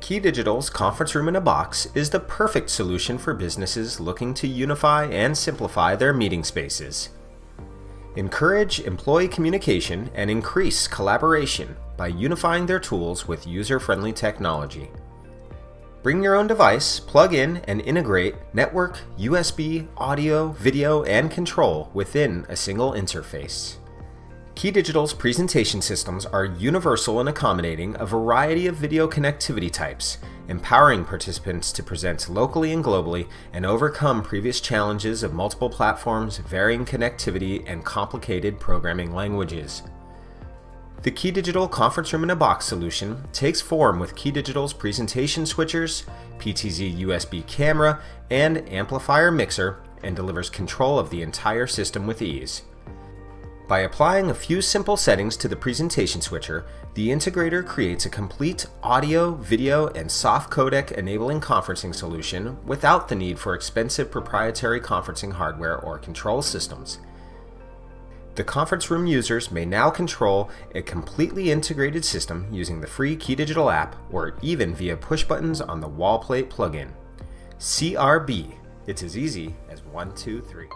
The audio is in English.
KeyDigital's Conference Room in a Box is the perfect solution for businesses looking to unify and simplify their meeting spaces. Encourage employee communication and increase collaboration by unifying their tools with user-friendly technology. Bring your own device, plug in, and integrate network, USB, audio, video, and control within a single interface. KeyDigital's presentation systems are universal in accommodating a variety of video connectivity types, empowering participants to present locally and globally and overcome previous challenges of multiple platforms, varying connectivity, and complicated programming languages. The KeyDigital Conference Room in a Box solution takes form with KeyDigital's presentation switchers, PTZ USB camera, and amplifier mixer, and delivers control of the entire system with ease. By applying a few simple settings to the presentation switcher, the integrator creates a complete audio, video, and soft codec enabling conferencing solution without the need for expensive proprietary conferencing hardware or control systems. The conference room users may now control a completely integrated system using the free KeyDigital app or even via push buttons on the wall plate plugin. CRB, it's as easy as 1, 2, 3.